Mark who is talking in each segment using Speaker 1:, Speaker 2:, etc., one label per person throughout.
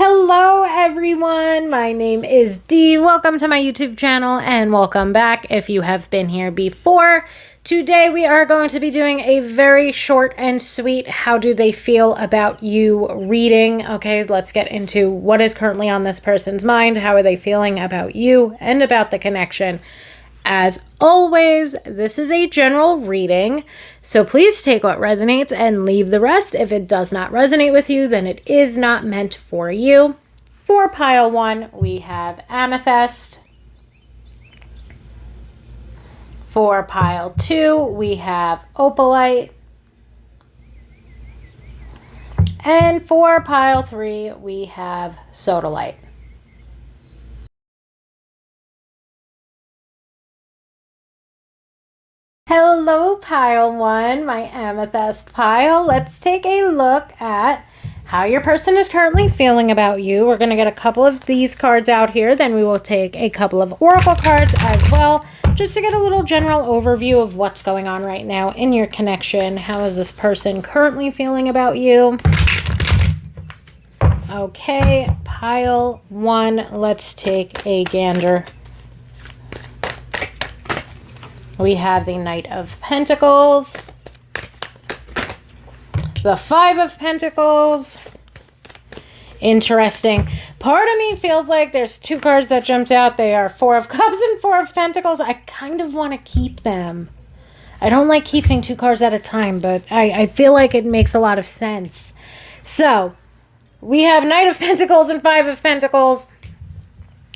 Speaker 1: Hello everyone, my name is Dee. Welcome to my YouTube channel and welcome back if you have been here before. Today we are going to be doing a very short and sweet how do they feel about you reading. Okay, let's get into what is currently on this person's mind. How are they feeling about you and about the connection? As always, this is a general reading, so please take what resonates and leave the rest. If it does not resonate with you, then it is not meant for you. For pile 1, we have amethyst. For pile 2, we have opalite. And for pile 3, we have sodalite. Hello, pile 1, my amethyst pile. Let's take a look at how your person is currently feeling about you. We're going to get a couple of these cards out here. Then we will take a couple of oracle cards as well, just to get a little general overview of what's going on right now in your connection. How is this person currently feeling about you? Okay, pile 1, let's take a gander. We have the Knight of Pentacles, the Five of Pentacles. Interesting. Part of me feels like there's two cards that jumped out. They are Four of Cups and Four of Pentacles. I kind of want to keep them. I don't like keeping two cards at a time, but I feel like it makes a lot of sense. So, we have Knight of Pentacles and Five of Pentacles.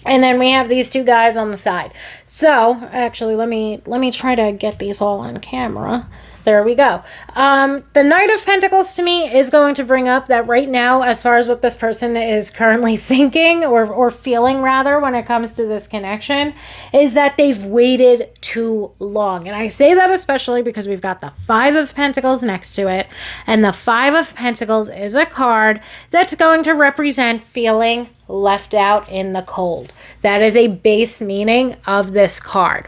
Speaker 1: And then we have these two guys on the side. So, actually, let me try to get these all on camera. There we go. The Knight of Pentacles to me is going to bring up that right now, as far as what this person is currently thinking or feeling rather when it comes to this connection, is that they've waited too long. And I say that especially because we've got the Five of Pentacles next to it. And the Five of Pentacles is a card that's going to represent feeling left out in the cold. That is a base meaning of this card.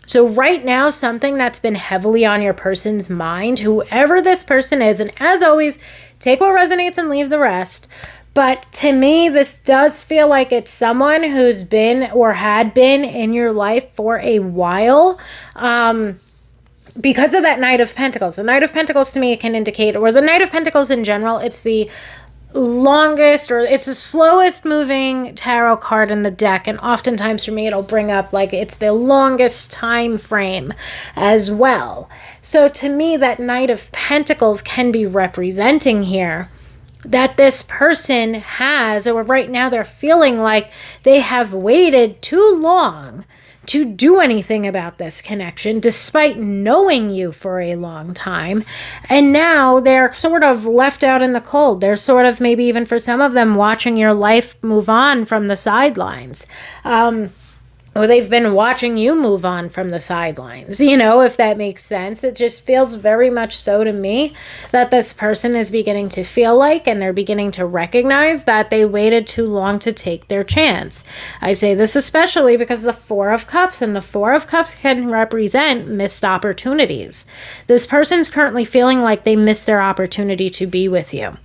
Speaker 1: So right now, something that's been heavily on your person's mind, whoever this person is, and as always, take what resonates and leave the rest. But to me, this does feel like it's someone who's been or had been in your life for a while. Because of that Knight of Pentacles. The Knight of Pentacles to me can indicate, or the Knight of Pentacles in general, it's the longest or it's the slowest moving tarot card in the deck, and oftentimes for me it'll bring up like it's the longest time frame as well. So to me, that Knight of Pentacles can be representing here that this person has, or right now they're feeling like they have waited too long to do anything about this connection, despite knowing you for a long time. And now they're sort of left out in the cold. They're sort of, maybe even for some of them, watching your life move on from the sidelines. Or they've been watching you move on from the sidelines, you know, if that makes sense. It just feels very much so to me that this person is beginning to feel like, and they're beginning to recognize that they waited too long to take their chance. I say this especially because the Four of Cups, and the Four of Cups can represent missed opportunities. This person's currently feeling like they missed their opportunity to be with you.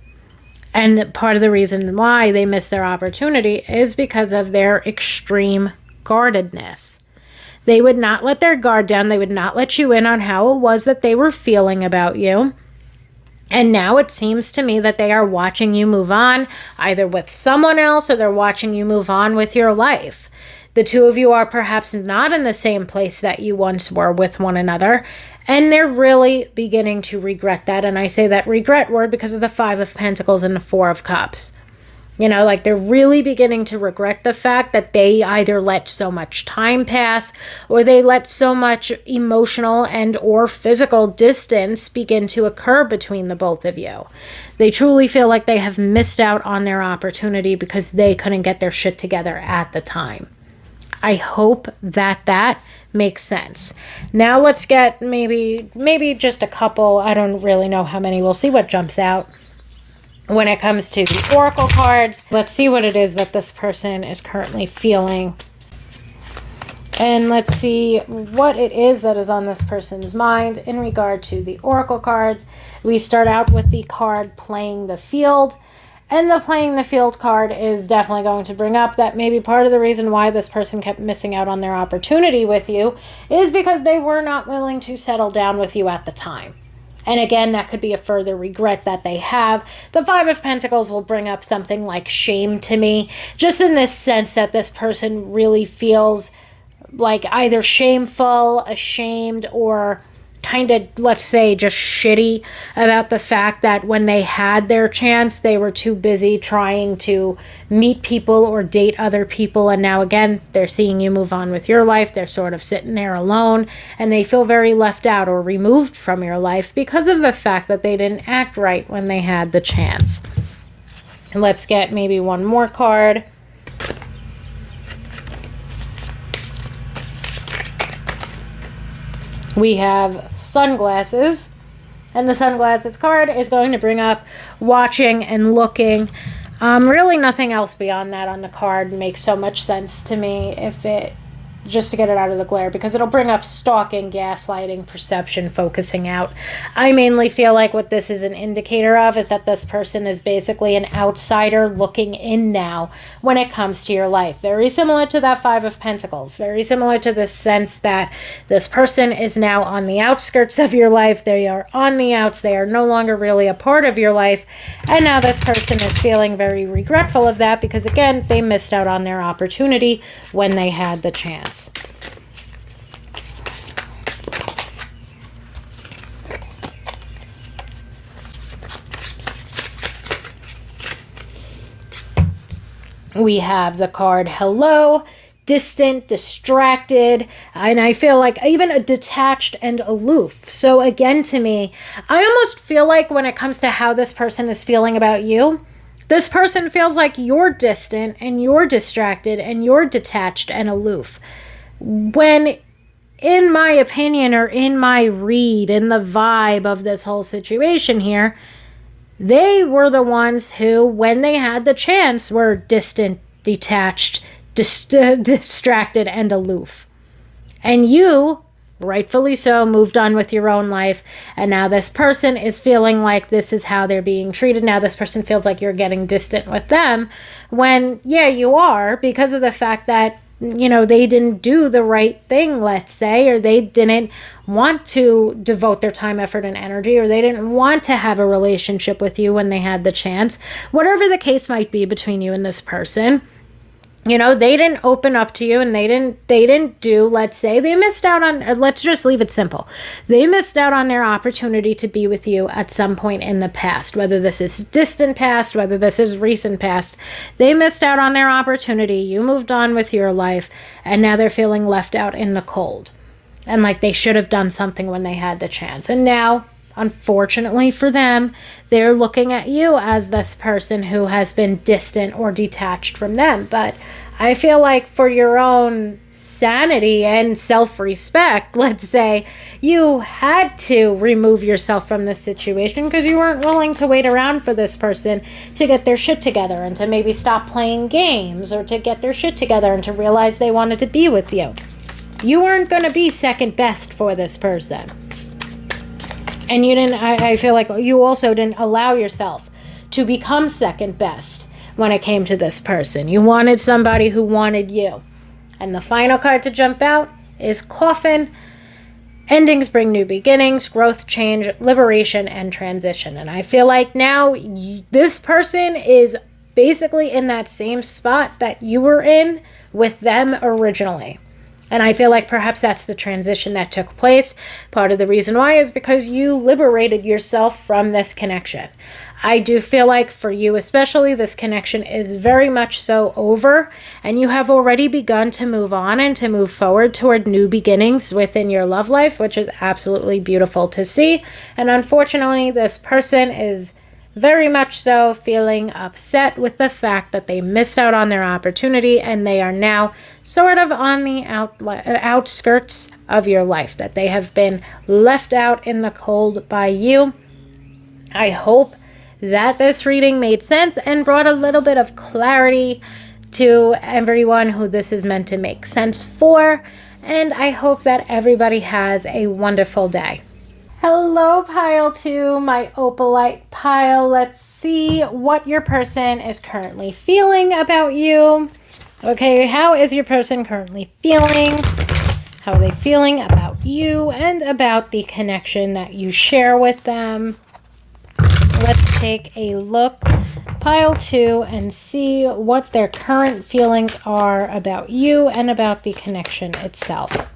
Speaker 1: And part of the reason why they missed their opportunity is because of their extreme guardedness. They would not let their guard down. They would not let you in on how it was that they were feeling about you. And now it seems to me that they are watching you move on, either with someone else or they're watching you move on with your life. The two of you are perhaps not in the same place that you once were with one another, and they're really beginning to regret that. And I say that regret word because of the Five of Pentacles and the Four of Cups. You know, like they're really beginning to regret the fact that they either let so much time pass, or they let so much emotional and or physical distance begin to occur between the both of you. They truly feel like they have missed out on their opportunity because they couldn't get their shit together at the time. I hope that that makes sense. Now let's get maybe just a couple. I don't really know how many. We'll see what jumps out. When it comes to the oracle cards, let's see what it is that this person is currently feeling. And let's see what it is that is on this person's mind in regard to the oracle cards. We start out with the card Playing the Field. And the playing the field card is definitely going to bring up that maybe part of the reason why this person kept missing out on their opportunity with you is because they were not willing to settle down with you at the time. And again, that could be a further regret that they have. The Five of Pentacles will bring up something like shame to me, just in this sense that this person really feels like either shameful, ashamed, or kind of, let's say, just shitty about the fact that when they had their chance, they were too busy trying to meet people or date other people. And now again, they're seeing you move on with your life. They're sort of sitting there alone, and they feel very left out or removed from your life because of the fact that they didn't act right when they had the chance. And let's get maybe one more card. We have sunglasses, and the sunglasses card is going to bring up watching and looking. Really nothing else beyond that on the card makes so much sense to me, just to get it out of the glare, because it'll bring up stalking, gaslighting, perception, focusing out. I mainly feel like what this is an indicator of is that this person is basically an outsider looking in now when it comes to your life. Very similar to that Five of Pentacles. Very similar to this sense that this person is now on the outskirts of your life. They are on the outs. They are no longer really a part of your life. And now this person is feeling very regretful of that because, again, they missed out on their opportunity when they had the chance. We have the card Hello, distant, distracted, and I feel like even a detached and aloof. So again, to me, I almost feel like when it comes to how this person is feeling about you, this person feels like you're distant and you're distracted and you're detached and aloof. When, in my opinion, or in my read, in the vibe of this whole situation here, they were the ones who, when they had the chance, were distant, detached, distracted, and aloof. And you, rightfully so, moved on with your own life, and now this person is feeling like this is how they're being treated. Now this person feels like you're getting distant with them, when, yeah, you are, because of the fact that they didn't do the right thing, let's say, or they didn't want to devote their time, effort, and energy, or they didn't want to have a relationship with you when they had the chance. Whatever the case might be between you and this person, they didn't open up to you, and they didn't do, let's say, they missed out on, or let's just leave it simple. They missed out on their opportunity to be with you at some point in the past, whether this is distant past, whether this is recent past. They missed out on their opportunity. You moved on with your life, and now they're feeling left out in the cold. And like they should have done something when they had the chance. And now, unfortunately for them, they're looking at you as this person who has been distant or detached from them. But I feel like for your own sanity and self-respect, let's say, you had to remove yourself from this situation because you weren't willing to wait around for this person to get their shit together and to maybe stop playing games, or to get their shit together and to realize they wanted to be with you. You weren't going to be second best for this person. And you didn't, I feel like you also didn't allow yourself to become second best when it came to this person. You wanted somebody who wanted you. And the final card to jump out is Coffin. Endings bring new beginnings, growth, change, liberation, and transition. And I feel like now this person is basically in that same spot that you were in with them originally. And I feel like perhaps that's the transition that took place. Part of the reason why is because you liberated yourself from this connection. I do feel like for you especially, this connection is very much so over, and you have already begun to move on and to move forward toward new beginnings within your love life, which is absolutely beautiful to see. And unfortunately, this person is very much so feeling upset with the fact that they missed out on their opportunity, and they are now sort of on the outskirts of your life, that they have been left out in the cold by you. I hope that this reading made sense and brought a little bit of clarity to everyone who this is meant to make sense for, and I hope that everybody has a wonderful day. Hello, pile 2, my opalite pile. Let's see what your person is currently feeling about you. Okay, how is your person currently feeling? How are they feeling about you and about the connection that you share with them? Let's take a look, pile 2, and see what their current feelings are about you and about the connection itself.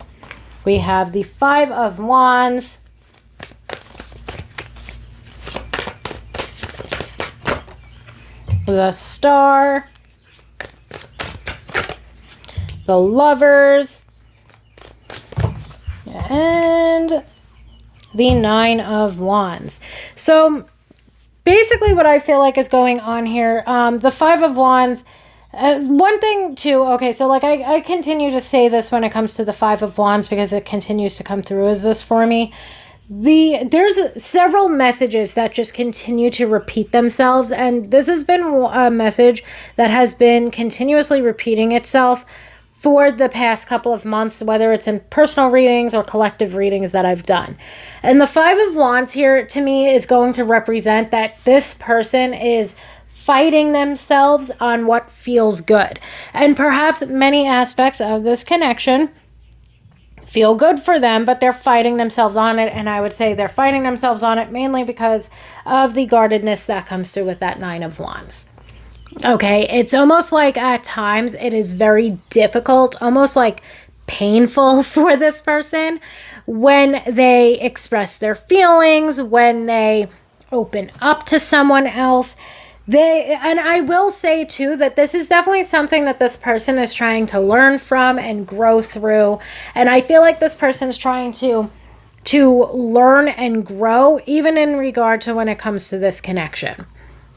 Speaker 1: We have the 5 of Wands, the Star, the Lovers, and the 9 of Wands. So basically what I feel like is going on here, the 5 of Wands, one thing too, okay, so like I continue to say this when it comes to the 5 of Wands because it continues to come through as this for me. There's several messages that just continue to repeat themselves, and this has been a message that has been continuously repeating itself for the past couple of months, whether it's in personal readings or collective readings that I've done. And the 5 of Wands here to me is going to represent that this person is fighting themselves on what feels good. And perhaps many aspects of this connection feel good for them, but they're fighting themselves on it. And I would say they're fighting themselves on it mainly because of the guardedness that comes through with that 9 of Wands. Okay, it's almost like at times it is very difficult, almost like painful for this person when they express their feelings, when they open up to someone else. And I will say too that this is definitely something that this person is trying to learn from and grow through. And I feel like this person is trying to learn and grow even in regard to when it comes to this connection.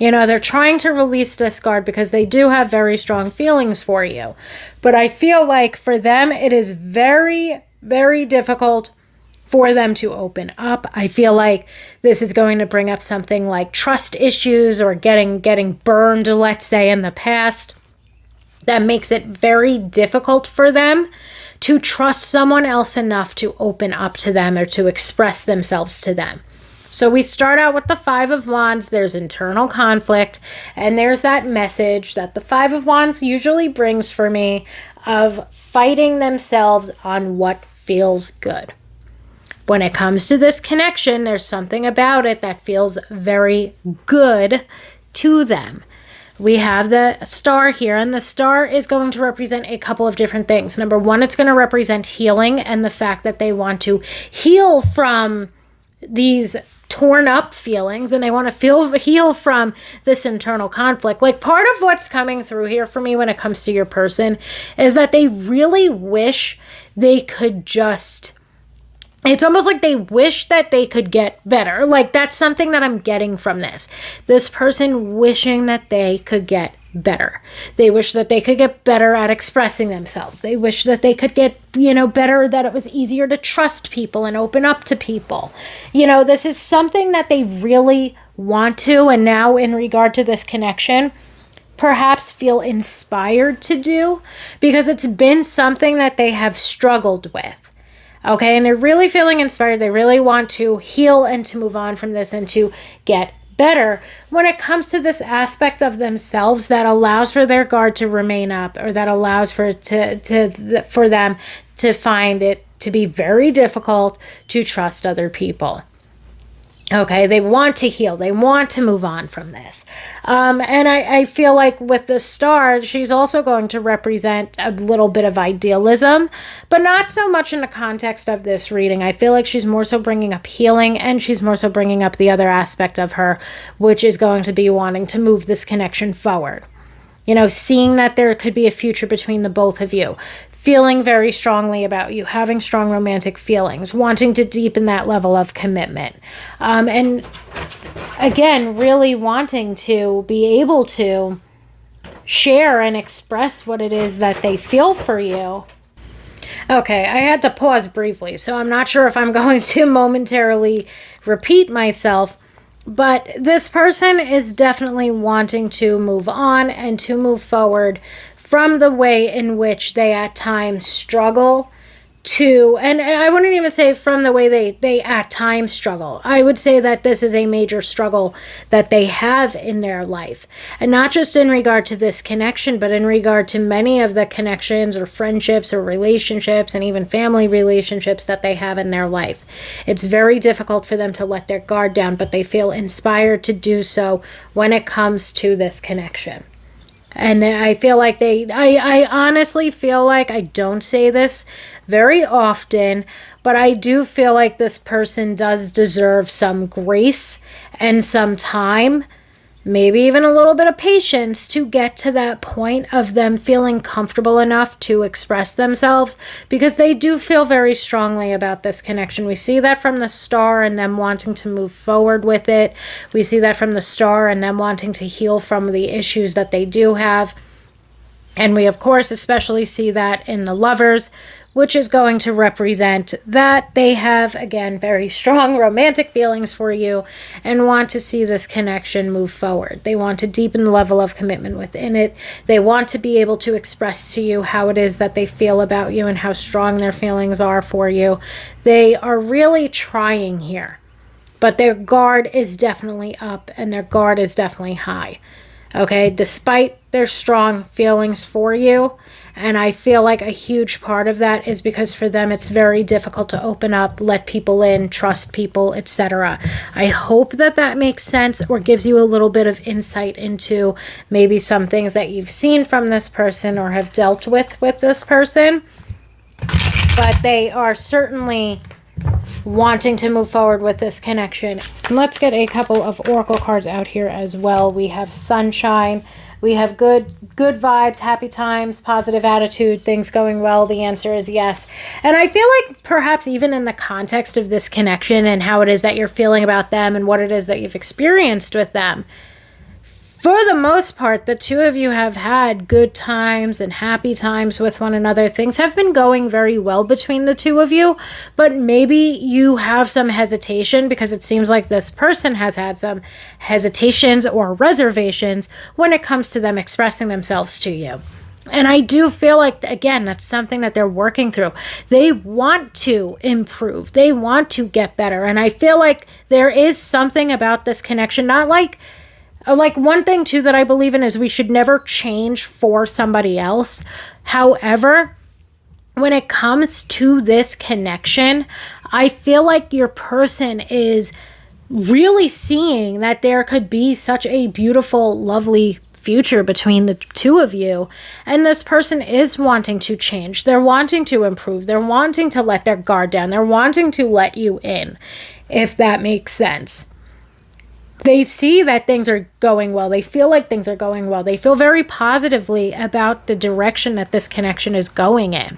Speaker 1: You know, they're trying to release this guard because they do have very strong feelings for you. But I feel like for them, it is very, very difficult for them to open up. I feel like this is going to bring up something like trust issues or getting burned, let's say, in the past. That makes it very difficult for them to trust someone else enough to open up to them or to express themselves to them. So we start out with the 5 of Wands. There's internal conflict, and there's that message that the 5 of Wands usually brings for me of fighting themselves on what feels good. When it comes to this connection, there's something about it that feels very good to them. We have the Star here, and the Star is going to represent a couple of different things. Number one, it's going to represent healing and the fact that they want to heal from these torn up feelings, and they want to heal from this internal conflict. Like, part of what's coming through here for me when it comes to your person is that they really wish they could just, it's almost like they wish that they could get better. Like, that's something that I'm getting from this. This person wishing that they could get better. They wish that they could get better at expressing themselves. They wish that they could get, better, that it was easier to trust people and open up to people. This is something that they really want to, and now in regard to this connection, perhaps feel inspired to do because it's been something that they have struggled with. Okay, and they're really feeling inspired. They really want to heal and to move on from this and to get better when it comes to this aspect of themselves that allows for their guard to remain up, or that allows for them to find it to be very difficult to trust other people. Okay, they want to heal. They want to move on from this. And I feel like with the Star, she's also going to represent a little bit of idealism, but not so much in the context of this reading. I feel like she's more so bringing up healing, and she's more so bringing up the other aspect of her, which is going to be wanting to move this connection forward. Seeing that there could be a future between the both of you, feeling very strongly about you, having strong romantic feelings, wanting to deepen that level of commitment. And again, really wanting to be able to share and express what it is that they feel for you. Okay, I had to pause briefly, so I'm not sure if I'm going to momentarily repeat myself, but this person is definitely wanting to move on and to move forward from the way in which they at times struggle to, and I wouldn't even say from the way they at times struggle. I would say that this is a major struggle that they have in their life. And not just in regard to this connection, but in regard to many of the connections or friendships or relationships and even family relationships that they have in their life. It's very difficult for them to let their guard down, but they feel inspired to do so when it comes to this connection. And I feel like I honestly feel like, I don't say this very often, but I do feel like this person does deserve some grace and some time, maybe even a little bit of patience to get to that point of them feeling comfortable enough to express themselves, because they do feel very strongly about this connection. We see that from the star and them wanting to move forward with it. We see that from the star and them wanting to heal from the issues that they do have. And we, of course, especially see that in the Lovers, which is going to represent that they have, again, very strong romantic feelings for you and want to see this connection move forward. They want to deepen the level of commitment within it. They want to be able to express to you how it is that they feel about you and how strong their feelings are for you. They are really trying here, but their guard is definitely up and their guard is definitely high. Okay, despite their strong feelings for you. And I feel like a huge part of that is because for them it's very difficult to open up, let people in, trust people, etc. I hope that that makes sense or gives you a little bit of insight into maybe some things that you've seen from this person or have dealt with this person. But they are certainly wanting to move forward with this connection. And let's get a couple of oracle cards out here as well. We have sunshine. We have good vibes, happy times, positive attitude, things going well. The answer is yes. And I feel like perhaps even in the context of this connection and how it is that you're feeling about them and what it is that you've experienced with them, for the most part, the two of you have had good times and happy times with one another. Things have been going very well between the two of you, but maybe you have some hesitation because it seems like this person has had some hesitations or reservations when it comes to them expressing themselves to you. And I do feel like, again, that's something that they're working through. They want to improve. They want to get better. And I feel like there is something about this connection, not like one thing too that I believe in is we should never change for somebody else. However, when it comes to this connection, I feel like your person is really seeing that there could be such a beautiful, lovely future between the two of you. And this person is wanting to change. They're wanting to improve. They're wanting to let their guard down. They're wanting to let you in, if that makes sense. They see that things are going well. They feel like things are going well. They feel very positively about the direction that this connection is going in.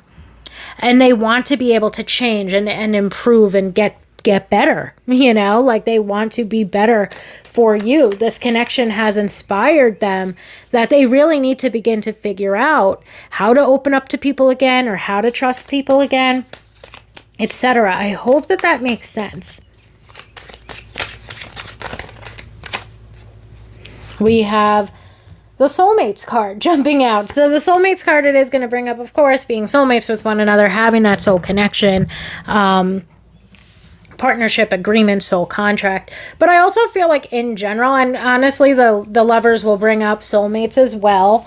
Speaker 1: And they want to be able to change and improve and get better. You know, like they want to be better for you. This connection has inspired them that they really need to begin to figure out how to open up to people again or how to trust people again, etc. I hope that that makes sense. We have the soulmates card jumping out. So the soulmates card, it is going to bring up, of course, being soulmates with one another, having that soul connection, partnership, agreement, soul contract. But I also feel like in general, and honestly, the Lovers will bring up soulmates as well.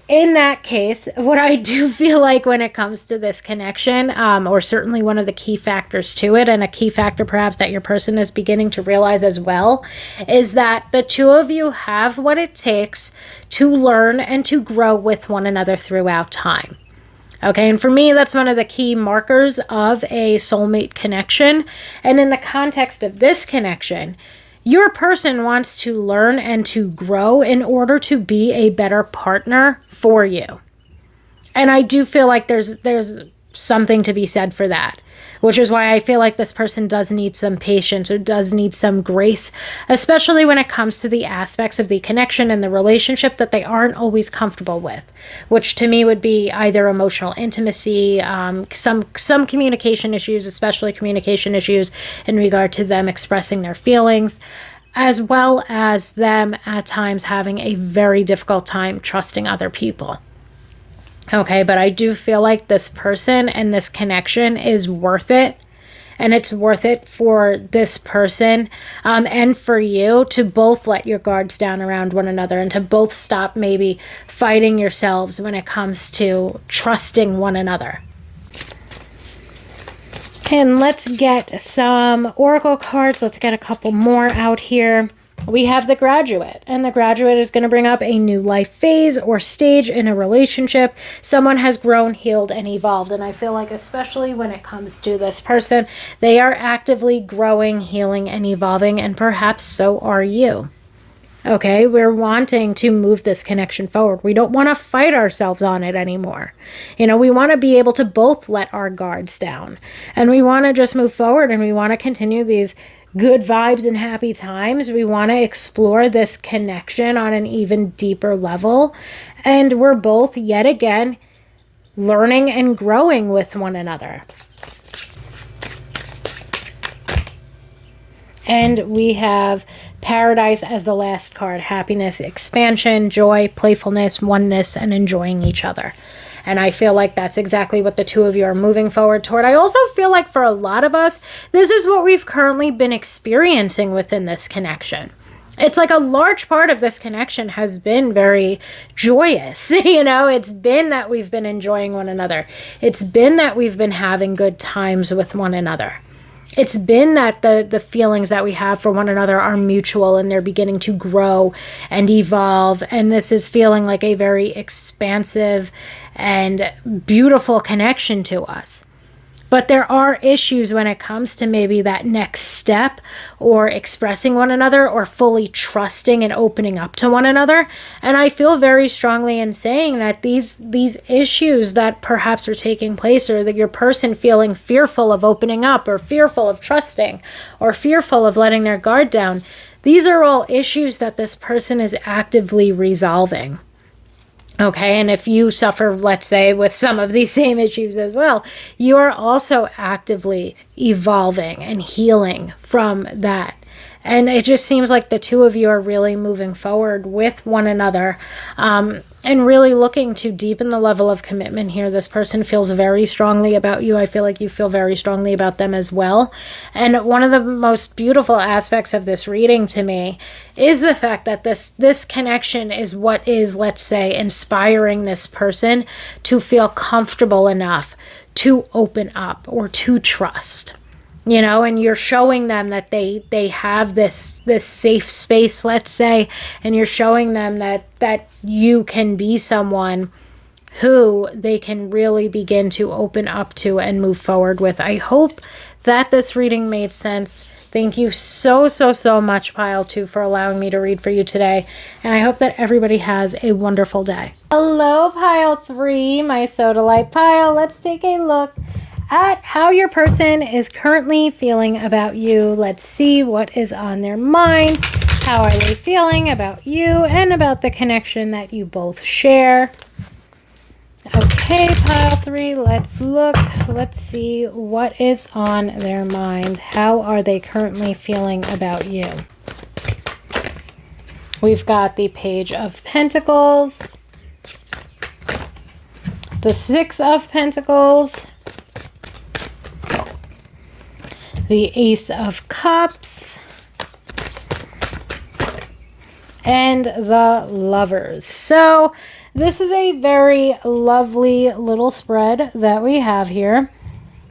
Speaker 1: In that case, what I do feel like when it comes to this connection, or certainly one of the key factors to it, and a key factor perhaps that your person is beginning to realize as well, is that the two of you have what it takes to learn and to grow with one another throughout time. Okay, and for me, that's one of the key markers of a soulmate connection. And in the context of this connection, your person wants to learn and to grow in order to be a better partner for you. And I do feel like there's something to be said for that, which is why I feel like this person does need some patience or does need some grace, especially when it comes to the aspects of the connection and the relationship that they aren't always comfortable with, which to me would be either emotional intimacy, some communication issues, especially communication issues in regard to them expressing their feelings, as well as them at times having a very difficult time trusting other people. Okay, but I do feel like this person and this connection is worth it. And it's worth it for this person and for you to both let your guards down around one another and to both stop maybe fighting yourselves when it comes to trusting one another. And let's get some oracle cards. Let's get a couple more out here. We have the Graduate, and the Graduate is going to bring up a new life phase or stage in a relationship. Someone has grown, healed, and evolved. And I feel like especially when it comes to this person, they are actively growing, healing, and evolving, and perhaps so are you. Okay, we're wanting to move this connection forward. We don't want to fight ourselves on it anymore. You know, we want to be able to both let our guards down. And we want to just move forward, and we want to continue these good vibes and happy times. We want to explore this connection on an even deeper level. And we're both, yet again, learning and growing with one another. And we have Paradise as the last card. Happiness, expansion, joy, playfulness, oneness, and enjoying each other. And I feel like that's exactly what the two of you are moving forward toward. I also feel like for a lot of us, this is what we've currently been experiencing within this connection. It's like a large part of this connection has been very joyous. You know, it's been that we've been enjoying one another. It's been that we've been having good times with one another. It's been that the feelings that we have for one another are mutual and they're beginning to grow and evolve. And this is feeling like a very expansive and beautiful connection to us. But there are issues when it comes to maybe that next step or expressing one another or fully trusting and opening up to one another. And I feel very strongly in saying that these issues that perhaps are taking place, or that your person feeling fearful of opening up or fearful of trusting or fearful of letting their guard down, these are all issues that this person is actively resolving. Okay, and if you suffer, let's say, with some of these same issues as well, you are also actively evolving and healing from that. And it just seems like the two of you are really moving forward with one another and really looking to deepen the level of commitment here. This person feels very strongly about you. I feel like you feel very strongly about them as well. And one of the most beautiful aspects of this reading to me is the fact that this connection is what is, let's say, inspiring this person to feel comfortable enough to open up or to trust. You know, and you're showing them that they have this safe space, let's say, and you're showing them that you can be someone who they can really begin to open up to and move forward with. I hope that this reading made sense. Thank you so much, Pile 2, for allowing me to read for you today. And I hope that everybody has a wonderful day. Hello, Pile 3, my Sodalite pile. Let's take a look at how your person is currently feeling about you. Let's see what is on their mind. How are they feeling about you and about the connection that you both share? Okay, Pile 3, let's look. Let's see what is on their mind. How are they currently feeling about you? We've got the Page of Pentacles, the Six of Pentacles, the Ace of Cups, and the Lovers. So this is a very lovely little spread that we have here.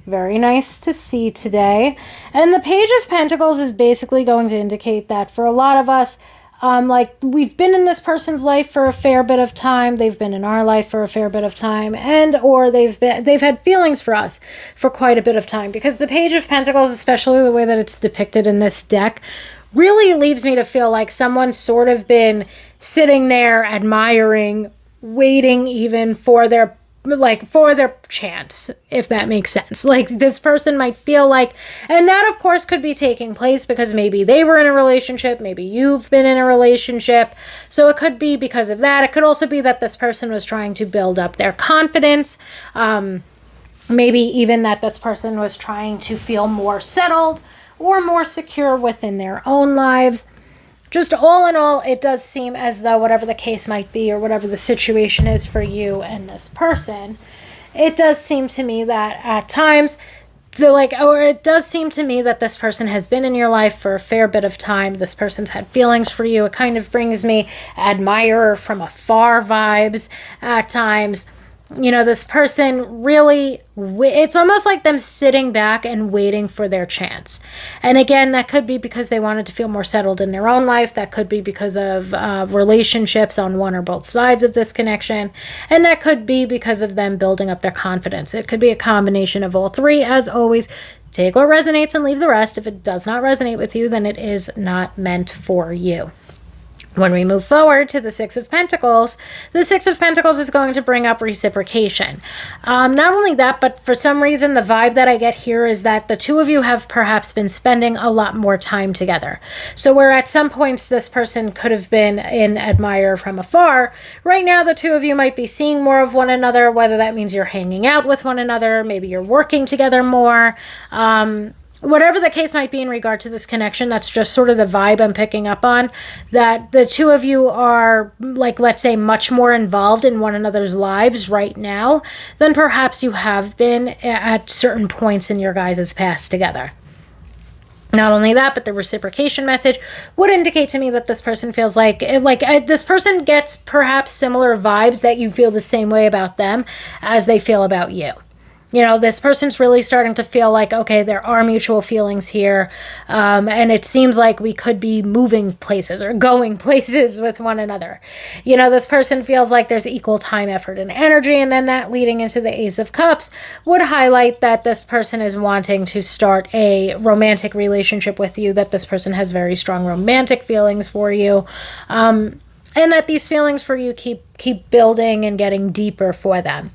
Speaker 1: Very nice to see today. And the Page of Pentacles is basically going to indicate that for a lot of us, like we've been in this person's life for a fair bit of time, they've been in our life for a fair bit of time, and or they've had feelings for us for quite a bit of time, because the Page of Pentacles, especially the way that it's depicted in this deck, really leads me to feel like someone's sort of been sitting there admiring, waiting even for their chance, if that makes sense. Like this person might feel like, and that of course could be taking place because maybe they were in a relationship, maybe you've been in a relationship, so it could be because of that. It could also be that this person was trying to build up their confidence, maybe even that this person was trying to feel more settled or more secure within their own lives. just all in all, it does seem as though whatever the case might be or whatever the situation is for you and this person, it does seem to me that at times, it does seem to me that this person has been in your life for a fair bit of time. This person's had feelings for you. It kind of brings me admirer from afar vibes at times. This person really, it's almost like them sitting back and waiting for their chance. And again, that could be because they wanted to feel more settled in their own life. That could be because of relationships on one or both sides of this connection. And that could be because of them building up their confidence. It could be a combination of all three. As always, take what resonates and leave the rest. If it does not resonate with you, then it is not meant for you. When we move forward to the Six of Pentacles, the Six of Pentacles is going to bring up reciprocation. Not only that, but for some reason, the vibe that I get here is that the two of you have perhaps been spending a lot more time together. So where at some points this person could have been an admirer from afar, right now the two of you might be seeing more of one another, whether that means you're hanging out with one another, maybe you're working together more, whatever the case might be in regard to this connection, that's just sort of the vibe I'm picking up on, that the two of you are, let's say, much more involved in one another's lives right now than perhaps you have been at certain points in your guys' past together. Not only that, but the reciprocation message would indicate to me that this person feels like this person gets perhaps similar vibes that you feel the same way about them as they feel about you. This person's really starting to feel like, okay, there are mutual feelings here. And it seems like we could be moving places or going places with one another. This person feels like there's equal time, effort, and energy. And then that leading into the Ace of Cups would highlight that this person is wanting to start a romantic relationship with you, that this person has very strong romantic feelings for you. And that these feelings for you keep building and getting deeper for them.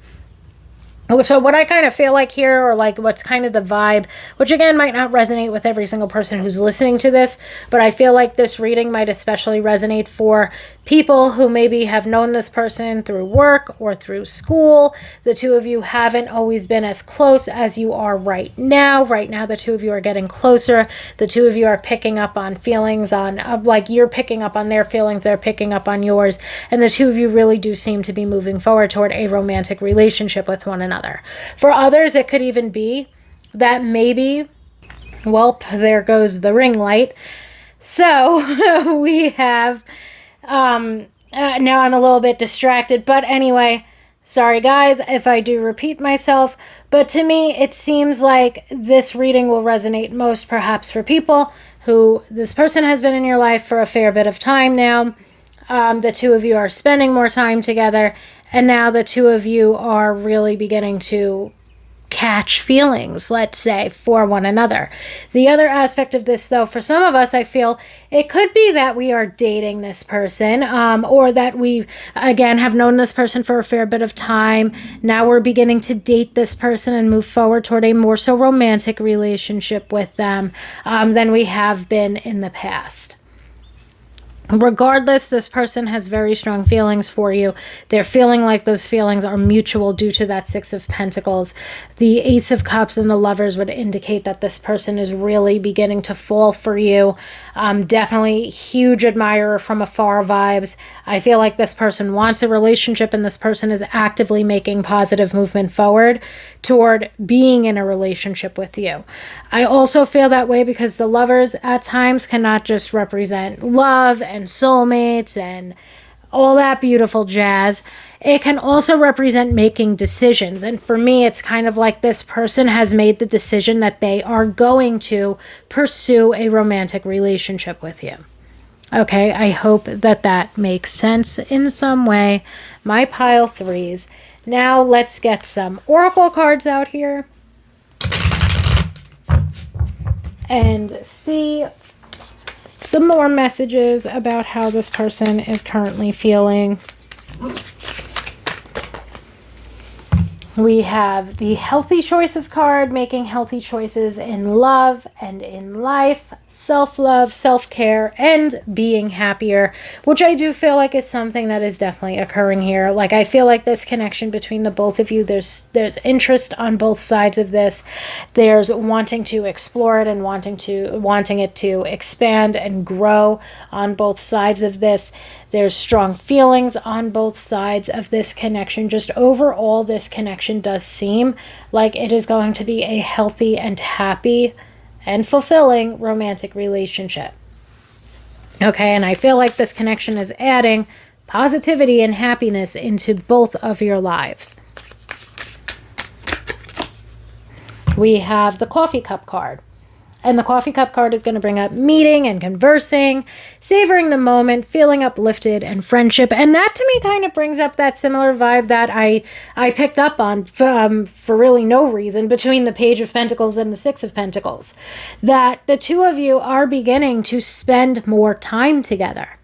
Speaker 1: So what I kind of feel like here, or what's kind of the vibe, which again might not resonate with every single person who's listening to this, but I feel like this reading might especially resonate for people who maybe have known this person through work or through school. The two of you haven't always been as close as you are right now. Right now, the two of you are getting closer. The two of you are picking up on feelings you're picking up on their feelings, they're picking up on yours. And the two of you really do seem to be moving forward toward a romantic relationship with one another. For others, it could even be that maybe, there goes the ring light. So we have, now I'm a little bit distracted, but anyway, sorry guys if I do repeat myself, but to me, it seems like this reading will resonate most perhaps for people who this person has been in your life for a fair bit of time now. The two of you are spending more time together, and now the two of you are really beginning to catch feelings, let's say, for one another. The other aspect of this, though, for some of us, I feel it could be that we are dating this person, or that we, again, have known this person for a fair bit of time. Now we're beginning to date this person and move forward toward a more so romantic relationship with them than we have been in the past. Regardless, this person has very strong feelings for you. They're feeling like those feelings are mutual due to that Six of Pentacles. The Ace of Cups and the Lovers would indicate that this person is really beginning to fall for you. Definitely huge admirer from afar vibes. I feel like this person wants a relationship, and this person is actively making positive movement forward toward being in a relationship with you. I also feel that way because the Lovers at times cannot just represent love and soulmates and all that beautiful jazz. It can also represent making decisions. And for me, it's kind of like this person has made the decision that they are going to pursue a romantic relationship with you. Okay, I hope that makes sense in some way. My pile threes. Now let's get some oracle cards out here and see some more messages about how this person is currently feeling. We have the healthy choices card, making healthy choices in love and in life, self-love, self-care, and being happier, which I do feel like is something that is definitely occurring here. Like, I feel like this connection between the both of you, there's interest on both sides of this. There's wanting to explore it and wanting it to expand and grow on both sides of this. There's strong feelings on both sides of this connection. Just overall, this connection does seem like it is going to be a healthy and happy and fulfilling romantic relationship. Okay, and I feel like this connection is adding positivity and happiness into both of your lives. We have the coffee cup card. And the coffee cup card is going to bring up meeting and conversing, savoring the moment, feeling uplifted, and friendship. And that to me kind of brings up that similar vibe that I picked up on for really no reason between the Page of Pentacles and the Six of Pentacles. That the two of you are beginning to spend more time together.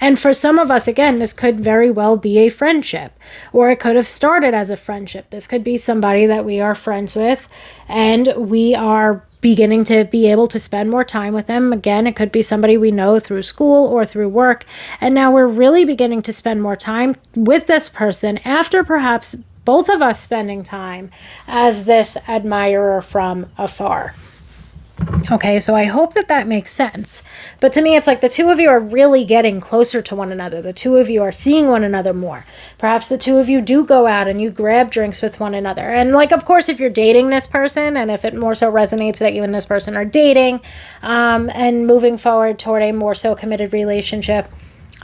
Speaker 1: And for some of us, again, this could very well be a friendship, or it could have started as a friendship. This could be somebody that we are friends with, and we are beginning to be able to spend more time with them. Again, it could be somebody we know through school or through work, and now we're really beginning to spend more time with this person after perhaps both of us spending time as this admirer from afar. Okay, so I hope that that makes sense. But to me, it's like the two of you are really getting closer to one another. The two of you are seeing one another more. Perhaps the two of you do go out and you grab drinks with one another. And like, of course, if you're dating this person, and if it more so resonates that you and this person are dating and moving forward toward a more so committed relationship,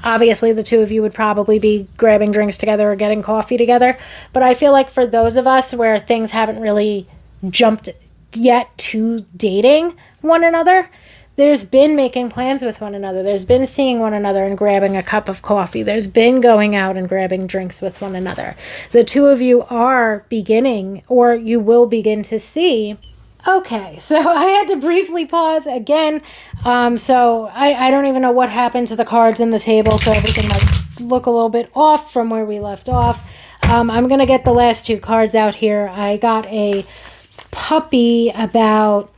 Speaker 1: obviously the two of you would probably be grabbing drinks together or getting coffee together. But I feel like for those of us where things haven't really jumped yet to dating one another, there's been making plans with one another. There's been seeing one another and grabbing a cup of coffee. There's been going out and grabbing drinks with one another. The two of you are beginning, or you will begin to see. Okay, so I had to briefly pause again. So I don't even know what happened to the cards in the table, so everything might look a little bit off from where we left off. I'm going to get the last two cards out here. I got a puppy about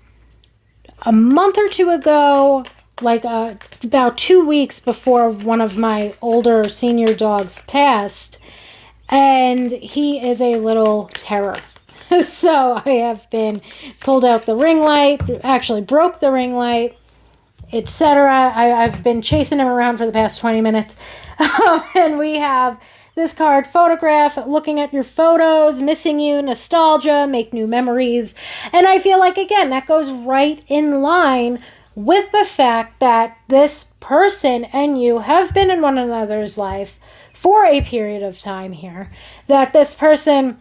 Speaker 1: a month or two ago, like about 2 weeks before one of my older senior dogs passed, and he is a little terror. So I have been pulled out the ring light, actually broke the ring light, etc. I've been chasing him around for the past 20 minutes. And we have this card, photograph, looking at your photos, missing you, nostalgia, make new memories. And I feel like, again, that goes right in line with the fact that this person and you have been in one another's life for a period of time here. That this person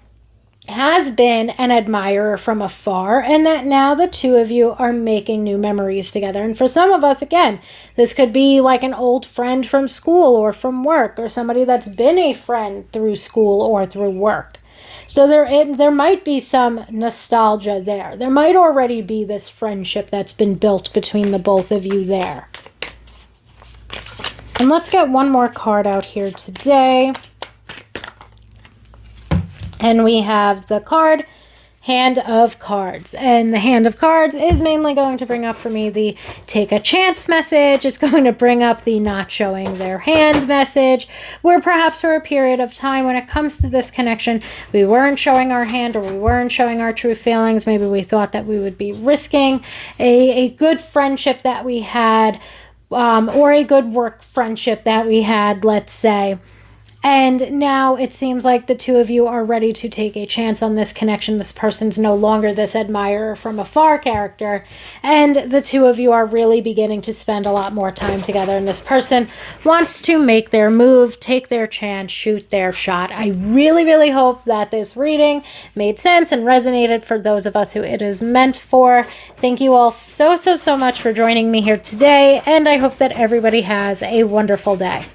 Speaker 1: has been an admirer from afar, and that now the two of you are making new memories together. And for some of us, again, this could be like an old friend from school or from work, or somebody that's been a friend through school or through work. So there might be some nostalgia there. There might already be this friendship that's been built between the both of you there. And let's get one more card out here today. And we have the card, Hand of Cards. And the Hand of Cards is mainly going to bring up for me the take a chance message. It's going to bring up the not showing their hand message, where perhaps for a period of time when it comes to this connection, we weren't showing our hand or we weren't showing our true feelings. Maybe we thought that we would be risking a good friendship that we had, or a good work friendship that we had, let's say. And now it seems like the two of you are ready to take a chance on this connection. This person's no longer this admirer from afar character. And the two of you are really beginning to spend a lot more time together. And this person wants to make their move, take their chance, shoot their shot. I really, really hope that this reading made sense and resonated for those of us who it is meant for. Thank you all so much for joining me here today. And I hope that everybody has a wonderful day.